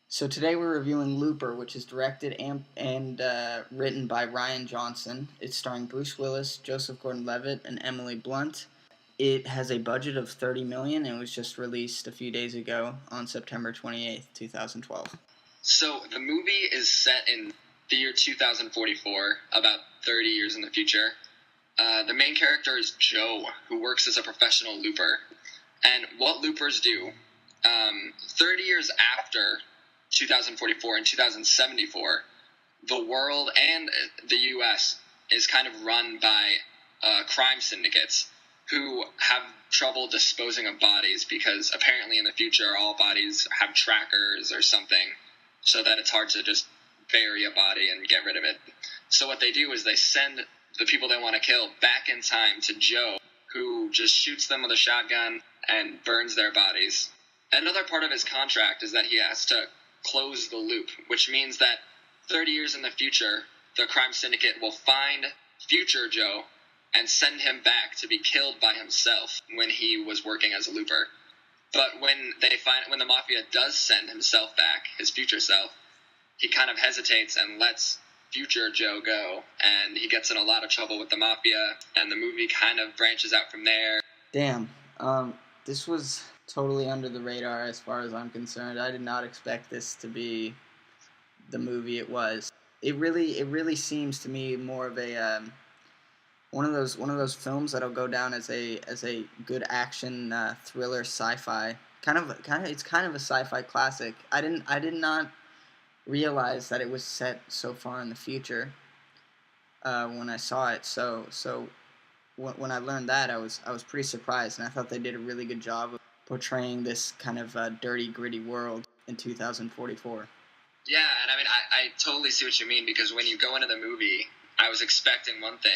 So today we're reviewing Looper, which is directed and written by Rian Johnson. It's starring Bruce Willis, Joseph Gordon-Levitt, and Emily Blunt. It has a budget of $30 million and was just released a few days ago on September 28th, 2012. So the movie is set in the year 2044, about 30 years in the future. The main character is Joe, who works as a professional looper. And what loopers do, 30 years after 2044 and 2074, the world and the U.S. is kind of run by crime syndicates who have trouble disposing of bodies because apparently in the future all bodies have trackers or something so that it's hard to just bury a body and get rid of it. So what they do is they send the people they want to kill back in time to Joe, who just shoots them with a shotgun and burns their bodies. Another part of his contract is that he has to close the loop, which means that 30 years in the future, the crime syndicate will find future Joe and send him back to be killed by himself when he was working as a looper. But when the mafia does send himself back, his future self, he kind of hesitates and lets future Joe go, and he gets in a lot of trouble with the mafia, and the movie kind of branches out from there. Damn, this was totally under the radar as far as I'm concerned. I did not expect this to be the movie it was. It really seems to me more of a one of those films that'll go down as a good action thriller sci-fi. It's kind of a sci-fi classic. I did not realize that it was set so far in the future when I saw it. So when I learned that, I was pretty surprised, and I thought they did a really good job of portraying this kind of dirty, gritty world in 2044. Yeah, and I mean, I totally see what you mean, because when you go into the movie, I was expecting one thing,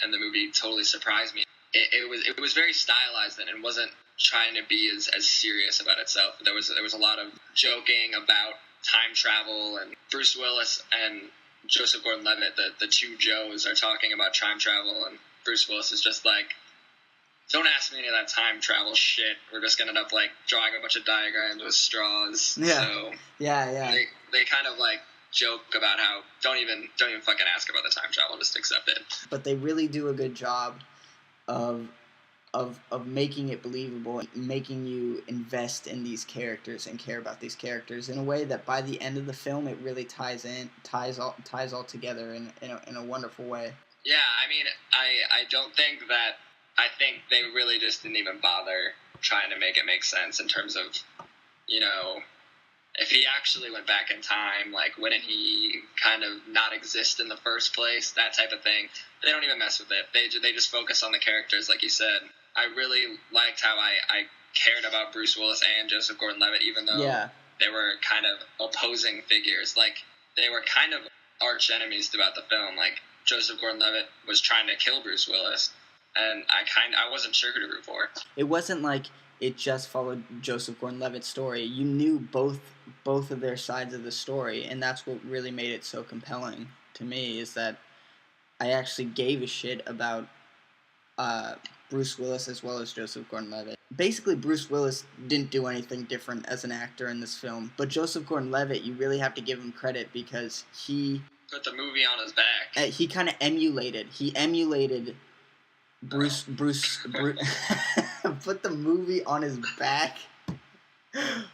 and the movie totally surprised me. It was very stylized, and it wasn't trying to be as serious about itself. There was a lot of joking about time travel, and Bruce Willis and Joseph Gordon-Levitt, the two Joes, are talking about time travel, and Bruce Willis is just like, don't ask me any of that time travel shit. We're just gonna end up like drawing a bunch of diagrams with straws. Yeah. So yeah. They kind of like joke about how don't even fucking ask about the time travel, just accept it. But they really do a good job of making it believable, making you invest in these characters and care about these characters in a way that by the end of the film it really ties all together in a wonderful way. Yeah, I mean, I think they really just didn't even bother trying to make it make sense in terms of, you know, if he actually went back in time, like, wouldn't he kind of not exist in the first place, that type of thing. They don't even mess with it. They just focus on the characters, like you said. I really liked how I cared about Bruce Willis and Joseph Gordon-Levitt, even though they were kind of opposing figures. Like, they were kind of arch enemies throughout the film. Like, Joseph Gordon-Levitt was trying to kill Bruce Willis, and I wasn't sure who to root for. It wasn't like it just followed Joseph Gordon-Levitt's story. You knew both of their sides of the story, and that's what really made it so compelling to me, is that I actually gave a shit about Bruce Willis as well as Joseph Gordon-Levitt. Basically, Bruce Willis didn't do anything different as an actor in this film, but Joseph Gordon-Levitt, you really have to give him credit because he put the movie on his back. He kind of emulated Bruce put the movie on his back.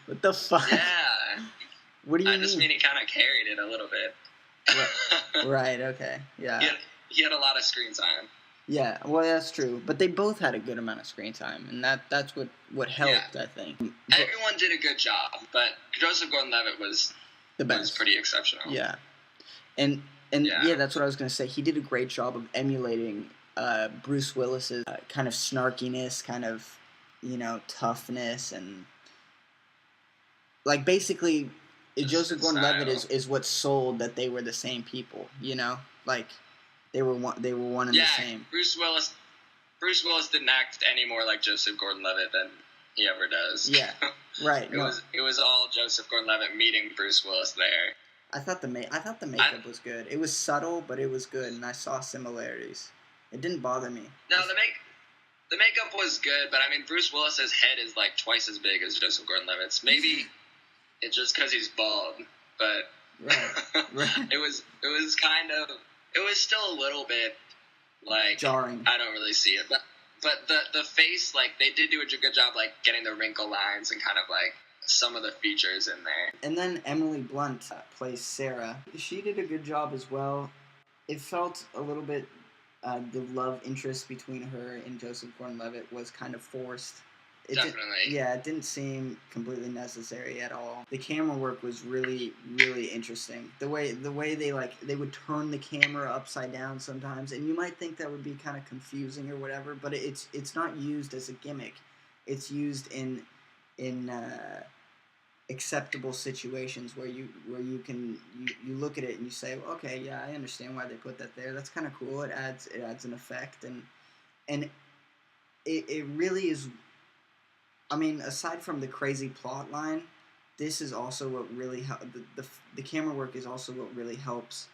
What the fuck? Yeah. What do you mean? I just mean he kind of carried it a little bit. Right, okay. Yeah. He had a lot of screen time. Yeah, well, that's true. But they both had a good amount of screen time, and that's what helped, I think. Everyone did a good job, but Joseph Gordon-Levitt was the best. Was pretty exceptional. Yeah. And that's what I was going to say. He did a great job of emulating Bruce Willis's kind of snarkiness, kind of, toughness, and like basically Joseph Gordon-Levitt is what sold that they were the same people, like they were one and the same. Bruce Willis didn't act any more like Joseph Gordon-Levitt than he ever does. Yeah, right. It was all Joseph Gordon-Levitt meeting Bruce Willis there. I thought the makeup was good. It was subtle, but it was good, and I saw similarities. It didn't bother me. No, The makeup was good, but I mean, Bruce Willis's head is like twice as big as Joseph Gordon-Levitt's. Maybe it's just because he's bald, but right. it was still a little bit like jarring. I don't really see it, but the face, like, they did do a good job, like, getting the wrinkle lines and kind of like some of the features in there. And then Emily Blunt plays Sarah. She did a good job as well. It felt a little bit the love interest between her and Joseph Gordon-Levitt was kind of forced. Definitely. It didn't seem completely necessary at all. The camera work was really, really interesting. The way they would turn the camera upside down sometimes, and you might think that would be kind of confusing or whatever, but it's not used as a gimmick. It's used in acceptable situations where you look at it and you say, well, okay, yeah, I understand why they put that there. That's kind of cool. It adds an effect, and it really is. I mean, aside from the crazy plot line, this is also what really the camera work is also what really helps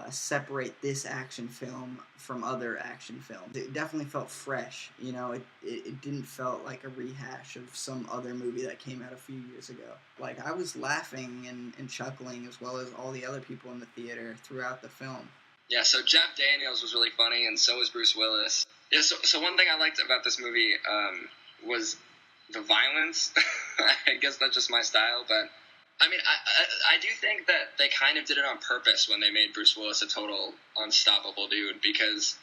separate this action film from other action films. It definitely felt fresh. You know, it didn't felt like a rehash of some other movie that came out a few years ago. Like, I was laughing and chuckling as well as all the other people in the theater throughout the film. Yeah, so Jeff Daniels was really funny, and so was Bruce Willis. Yeah, so one thing I liked about this movie was the violence. I guess that's just my style, but I mean, I do think that they kind of did it on purpose when they made Bruce Willis a total unstoppable dude, because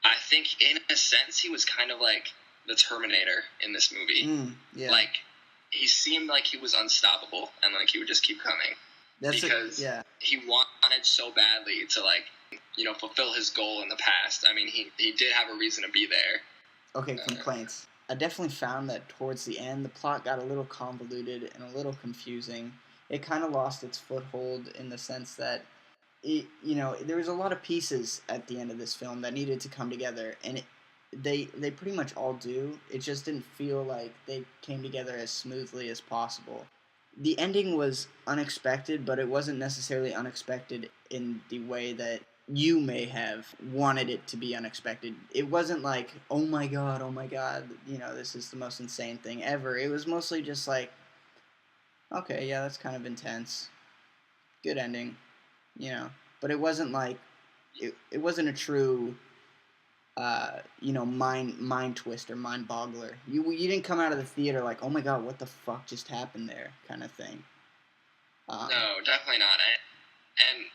I think in a sense he was kind of like the Terminator in this movie. Yeah. Like, he seemed like he was unstoppable and like he would just keep coming. He wanted so badly to, like, you know, fulfill his goal in the past. I mean, he did have a reason to be there. Okay, complaints. I definitely found that towards the end, the plot got a little convoluted and a little confusing. It kind of lost its foothold in the sense that, there was a lot of pieces at the end of this film that needed to come together, and they pretty much all do. It just didn't feel like they came together as smoothly as possible. The ending was unexpected, but it wasn't necessarily unexpected in the way that you may have wanted it to be unexpected. It wasn't like, oh my god, this is the most insane thing ever. It was mostly just like, okay, yeah, that's kind of intense. Good ending, But it wasn't like, it wasn't a true, mind twister, mind boggler. You didn't come out of the theater like, oh my god, what the fuck just happened there, kind of thing. No, definitely not. And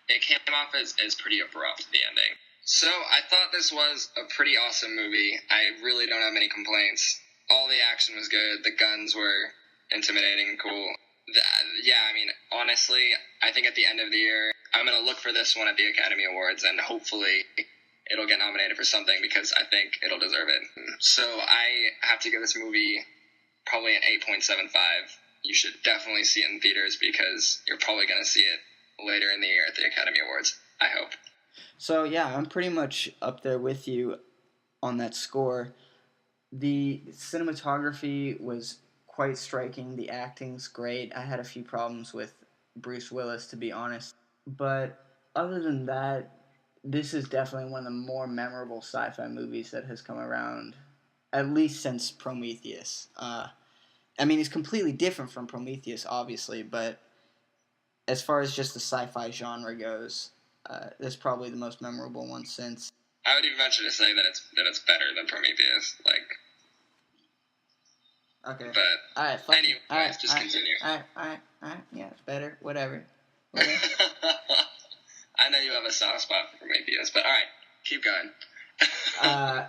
it came off as pretty abrupt, the ending. So I thought this was a pretty awesome movie. I really don't have many complaints. All the action was good. The guns were intimidating and cool. I mean, honestly, I think at the end of the year, I'm going to look for this one at the Academy Awards, and hopefully it'll get nominated for something, because I think it'll deserve it. So I have to give this movie probably an 8.75. You should definitely see it in theaters, because you're probably going to see it later in the year at the Academy Awards, I hope. So, yeah, I'm pretty much up there with you on that score. The cinematography was quite striking. The acting's great. I had a few problems with Bruce Willis, to be honest. But other than that, this is definitely one of the more memorable sci-fi movies that has come around, at least since Prometheus. I mean, it's completely different from Prometheus, obviously, but as far as just the sci-fi genre goes, that's probably the most memorable one since. I would even venture to say that it's better than Prometheus. Okay. But all right. Anyways, just continue. All right. Yeah, it's better. Whatever. I know you have a soft spot for Prometheus, but all right, keep going.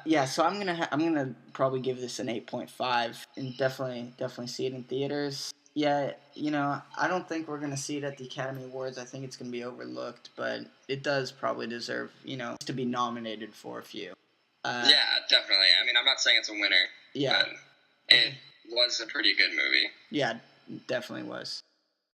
Yeah. So I'm gonna probably give this an 8.5, and definitely see it in theaters. Yeah, I don't think we're going to see it at the Academy Awards. I think it's going to be overlooked, but it does probably deserve, to be nominated for a few. Yeah, definitely. I mean, I'm not saying it's a winner. Yeah. But it was a pretty good movie. Yeah, definitely was.